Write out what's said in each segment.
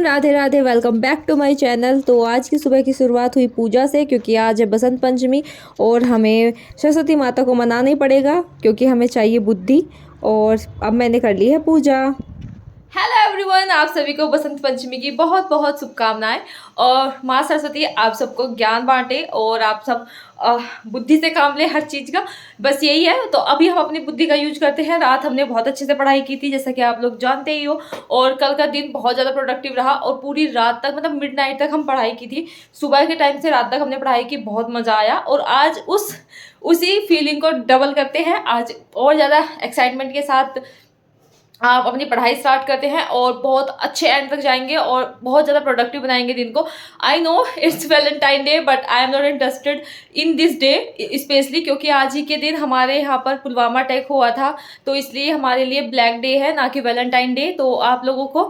Radhe Radhe, welcome back to my channel. तो आज की सुबह की शुरुआत हुई पूजा से, क्योंकि आज है बसंत पंचमी और हमें सरस्वती माता को मनाना ही पड़ेगा क्योंकि हमें चाहिए बुद्धि। और अब मैंने कर ली है पूजा। हेलो एवरीवन, आप सभी को बसंत पंचमी की बहुत बहुत शुभकामनाएं। और माँ सरस्वती आप सबको ज्ञान बांटे और आप सब बुद्धि से काम ले हर चीज़ का, बस यही है। तो अभी हम अपनी बुद्धि का यूज करते हैं। रात हमने बहुत अच्छे से पढ़ाई की थी, जैसा कि आप लोग जानते ही हो। और कल का दिन बहुत ज़्यादा प्रोडक्टिव रहा और पूरी रात तक, मतलब मिडनाइट तक हम पढ़ाई की थी। सुबह के टाइम से रात तक हमने पढ़ाई की, बहुत मज़ा आया। और आज उसी फीलिंग को डबल करते हैं, आज और ज़्यादा एक्साइटमेंट के साथ आप अपनी पढ़ाई स्टार्ट करते हैं और बहुत अच्छे एंड तक जाएंगे और बहुत ज़्यादा प्रोडक्टिव बनाएंगे दिन को। I know it's Valentine day, but I am not interested in this day specially, क्योंकि आज ही के दिन हमारे यहाँ पर पुलवामा अटैक हुआ था, तो इसलिए हमारे लिए ब्लैक डे है, ना कि वैलेंटाइन डे। तो आप लोगों को,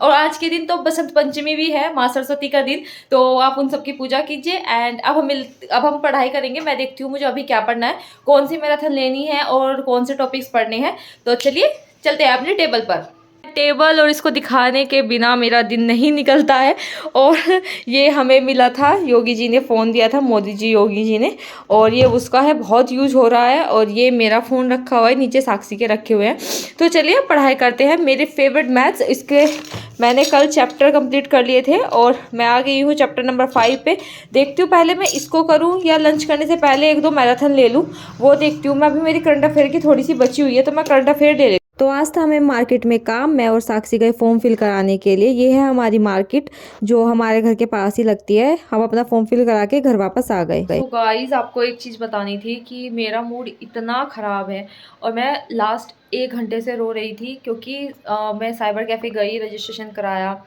और आज के दिन तो बसंत पंचमी भी है, माँ सरस्वती का दिन, तो आप उन सबकी पूजा कीजिए। एंड अब हम पढ़ाई करेंगे। मैं देखती हूँ मुझे अभी क्या पढ़ना है, कौन सी मैराथन लेनी है और कौन से टॉपिक्स पढ़ने हैं। तो चलिए चलते हैं अपने टेबल पर। टेबल और इसको दिखाने के बिना मेरा दिन नहीं निकलता है। और ये हमें मिला था, योगी जी ने फ़ोन दिया था, मोदी जी योगी जी ने, और ये उसका है, बहुत यूज हो रहा है। और ये मेरा फ़ोन रखा हुआ है, नीचे साक्षी के रखे हुए हैं। तो चलिए पढ़ाई करते हैं। मेरे फेवरेट मैथ्स, इसके मैंने कल चैप्टर कंप्लीट कर लिए थे और मैं आ गई हूँ चैप्टर नंबर 5 पे। देखती हूँ पहले मैं इसको करूँ या लंच करने से पहले एक दो मैराथन ले लूँ, वो देखती हूँ मैं। अभी मेरी करंट अफेयर की थोड़ी सी बची हुई है, तो मैं करंट अफेयर ले लेती हूँ। तो आज था हमें मार्केट में काम, मैं और साक्षी गए फॉर्म फिल कराने के लिए। ये है हमारी मार्केट जो हमारे घर के पास ही लगती है। हम अपना फॉर्म फिल करा के घर वापस आ गए। तो गाइस, आपको एक चीज़ बतानी थी कि मेरा मूड इतना ख़राब है और मैं लास्ट 1 घंटे से रो रही थी, क्योंकि मैं साइबर कैफ़े गई, रजिस्ट्रेशन कराया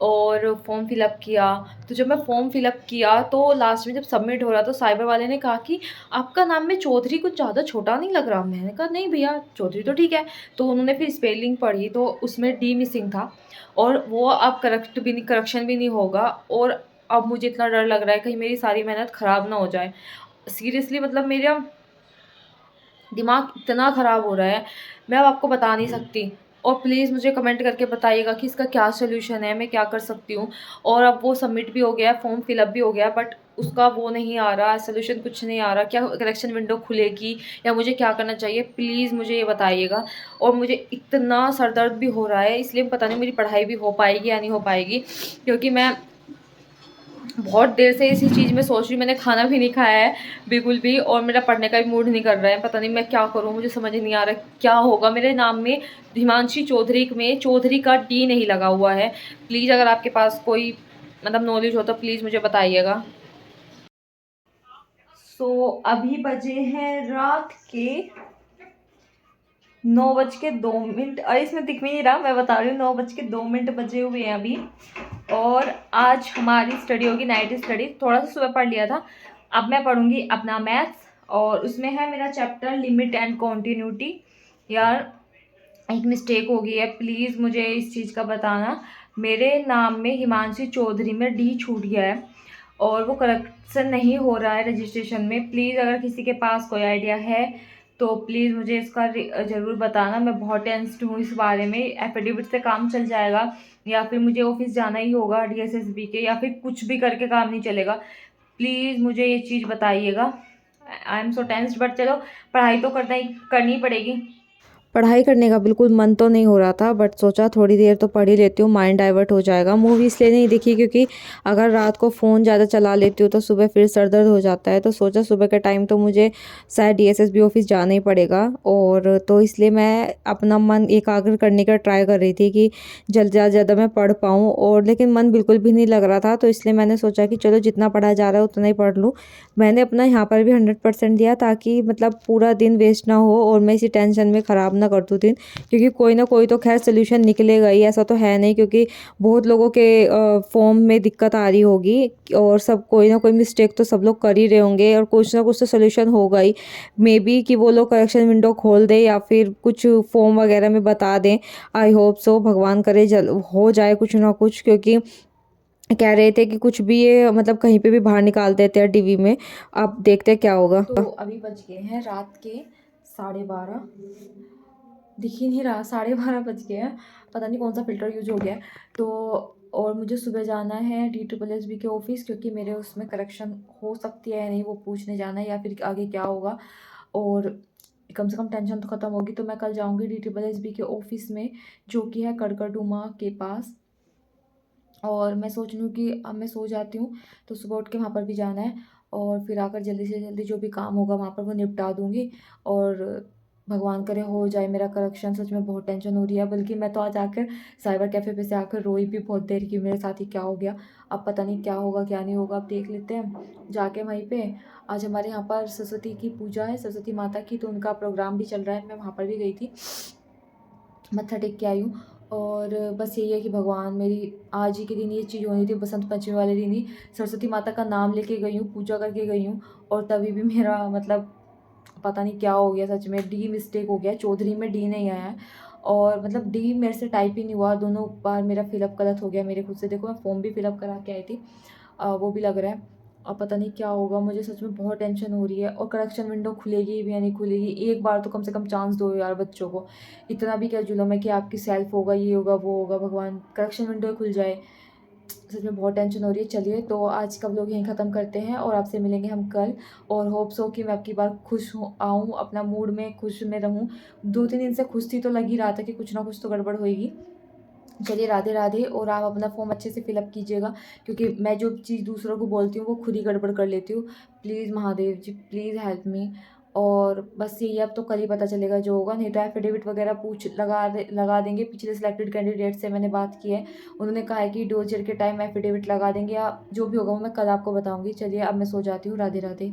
और फॉर्म फिलअप किया। तो जब मैं फॉर्म फिलअप किया तो लास्ट में जब सबमिट हो रहा, तो साइबर वाले ने कहा कि आपका नाम में चौधरी कुछ ज़्यादा छोटा नहीं लग रहा। मैंने कहा नहीं भैया, चौधरी तो ठीक है। तो उन्होंने फिर स्पेलिंग पढ़ी तो उसमें डी मिसिंग था, और वो अब करेक्शन भी नहीं होगा। और अब मुझे इतना डर लग रहा है कहीं मेरी सारी मेहनत ख़राब ना हो जाए। सीरियसली, मतलब मेरा दिमाग इतना ख़राब हो रहा है, मैं अब आपको बता नहीं सकती। और प्लीज़ मुझे कमेंट करके बताइएगा कि इसका क्या सॉल्यूशन है, मैं क्या कर सकती हूँ। और अब वो सबमिट भी हो गया, फॉर्म फिलअप भी हो गया, बट उसका वो नहीं आ रहा, सॉल्यूशन कुछ नहीं आ रहा। क्या करेक्शन विंडो खुलेगी या मुझे क्या करना चाहिए, प्लीज़ मुझे ये बताइएगा। और मुझे इतना सर दर्द भी हो रहा है, इसलिए पता नहीं मेरी पढ़ाई भी हो पाएगी या नहीं हो पाएगी, क्योंकि मैं बहुत देर से इसी चीज़ में सोच रही हूँ। मैंने खाना भी नहीं खाया है बिल्कुल भी, और मेरा पढ़ने का भी मूड नहीं कर रहा है। पता नहीं मैं क्या करूँ, मुझे समझ नहीं आ रहा क्या होगा। मेरे नाम में हिमांशी चौधरी में चौधरी का टी नहीं लगा हुआ है। प्लीज़ अगर आपके पास कोई मतलब नॉलेज हो तो प्लीज़ मुझे बताइएगा। सो अभी बजे हैं रात के 9:02। अरे इसमें दिख भी नहीं रहा, मैं बता रही हूँ 9:02 बजे हुए हैं अभी। और आज हमारी स्टडी होगी नाइट स्टडी। थोड़ा सा सुबह पढ़ लिया था, अब मैं पढ़ूंगी अपना मैथ्स, और उसमें है मेरा चैप्टर लिमिट एंड कॉन्टीन्यूटी। यार एक मिस्टेक हो गई है, प्लीज़ मुझे इस चीज़ का बताना। मेरे नाम में हिमांशी चौधरी में डी छूट गया है और वो करेक्शन नहीं हो रहा है रजिस्ट्रेशन में। प्लीज़ अगर किसी के पास कोई आइडिया है तो प्लीज़ मुझे इसका ज़रूर बताना। मैं बहुत टेंस्ड हूँ इस बारे में। एफिडेविट से काम चल जाएगा या फिर मुझे ऑफिस जाना ही होगा डीएसएसबी के, या फिर कुछ भी करके काम नहीं चलेगा। प्लीज़ मुझे ये चीज़ बताइएगा। I am so tensed, but चलो पढ़ाई तो करनी पड़ेगी। पढ़ाई करने का बिल्कुल मन तो नहीं हो रहा था, बट सोचा थोड़ी देर तो पढ़ ही लेती हूँ, माइंड डाइवर्ट हो जाएगा। मूवी इसलिए नहीं देखी क्योंकि अगर रात को फ़ोन ज़्यादा चला लेती हूँ तो सुबह फिर सर दर्द हो जाता है। तो सोचा सुबह के टाइम तो मुझे शायद डीएसएसबी ऑफिस जाना ही पड़ेगा, और तो इसलिए मैं अपना मन एकाग्र करने का ट्राई कर रही थी कि जल्द ज़्यादा मैं पढ़ पाऊँ। और लेकिन मन बिल्कुल भी नहीं लग रहा था, तो इसलिए मैंने सोचा कि चलो जितना पढ़ा जा रहा है उतना ही पढ़ लूँ। मैंने अपना यहाँ पर भी 100% दिया, ताकि मतलब पूरा दिन वेस्ट ना हो और मैं इसी टेंशन में ख़राब ना कर दूँ दिन, क्योंकि कोई ना कोई तो खैर सोल्यूशन निकलेगा ही, ऐसा तो है नहीं। क्योंकि बहुत लोगों के फॉर्म में दिक्कत आ रही होगी और सब कोई ना कोई मिस्टेक तो सब लोग कर ही रहे होंगे, और कुछ ना कुछ तो सोल्यूशन होगा ही। मे बी कि वो लोग करेक्शन विंडो खोल दे या फिर कुछ फॉर्म वगैरह में बता दें। आई होप सो, भगवान करे हो जाए कुछ ना कुछ, क्योंकि कह रहे थे कि कुछ भी ये मतलब कहीं पे भी बाहर निकाल देते हैं टीवी में। अब देखते हैं क्या होगा। तो अभी बज गए हैं रात के 12:30, दिख ही नहीं रहा, 12:30 बज गए हैं। पता नहीं कौन सा फ़िल्टर यूज़ हो गया है। तो और मुझे सुबह जाना है DSSB के ऑफ़िस, क्योंकि मेरे उसमें करेक्शन हो सकती है या नहीं वो पूछने जाना है, या फिर आगे क्या होगा। और कम से कम टेंशन तो ख़त्म होगी। तो मैं कल जाऊँगी DSSB के ऑफ़िस में, जो कि है कड़कड़डूमा के पास। और मैं सोच रही हूँ कि अब मैं सो जाती हूँ, तो सुबह उठ के वहाँ पर भी जाना है, और फिर आकर जल्दी से जल्दी जो भी काम होगा वहाँ पर वो निपटा दूँगी। और भगवान करे हो जाए मेरा करेक्शन। सच में बहुत टेंशन हो रही है, बल्कि मैं तो आज आकर साइबर कैफ़े पे से आकर रोई भी बहुत देर की, मेरे साथ ही क्या हो गया। अब पता नहीं क्या होगा क्या नहीं होगा, अब देख लेते हैं जाके वहीं पे। आज हमारे यहाँ पर सरस्वती की पूजा है, सरस्वती माता की, तो उनका प्रोग्राम भी चल रहा है, मैं वहाँ पर भी गई थी, मत्था टेक के आई हूँ। और बस यही है कि भगवान मेरी आज ही के दिन ये चीज़ होनी थी, बसंत पंचमी वाले दिन ही सरस्वती माता का नाम लेके गई हूँ, पूजा करके गई हूँ, और तभी भी मेरा मतलब पता नहीं क्या हो गया। सच में डी मिस्टेक हो गया, चौधरी में डी नहीं आया है, और मतलब डी मेरे से टाइप ही नहीं हुआ, दोनों बार मेरा फिलअप गलत हो गया मेरे खुद से। देखो मैं फॉर्म भी फिलअप करा के आई थी, वो भी लग रहा है। अब पता नहीं क्या होगा, मुझे सच में बहुत टेंशन हो रही है। और करेक्शन विंडो खुलेगी भी या नहीं खुलेगी, एक बार तो कम से कम चांस दो यार बच्चों को। इतना भी क्या जुल्म है कि आपकी सेल्फ होगा, ये होगा वो होगा, भगवान करेक्शन विंडो ही खुल जाए। सच में बहुत टेंशन हो रही है। चलिए तो आज का व्लॉग यहीं ख़त्म करते हैं, और आपसे मिलेंगे हम कल। और होप्स हो कि मैं अब की बार खुश हूँ आऊँ, अपना मूड में खुश में रहूँ। 2-3 दिन से खुश थी, तो लग ही रहा था कि कुछ ना कुछ तो गड़बड़ होएगी। चलिए राधे राधे। और आप अपना फॉर्म अच्छे से फिलअप कीजिएगा, क्योंकि मैं जो चीज़ दूसरों को बोलती हूँ वो खुद ही गड़बड़ कर लेती हूँ। Please Mahadev ji, please help me. और बस यही, अब तो कल ही पता चलेगा जो होगा, नहीं तो एफिडेविट वगैरह लगा देंगे। पिछले सिलेक्टेड कैंडिडेट से मैंने बात की है, उन्होंने कहा है कि डोजर के टाइम एफिडेविट लगा देंगे, या जो भी होगा वो मैं कल आपको बताऊँगी। चलिए अब मैं सो जाती हूँ, राधे राधे।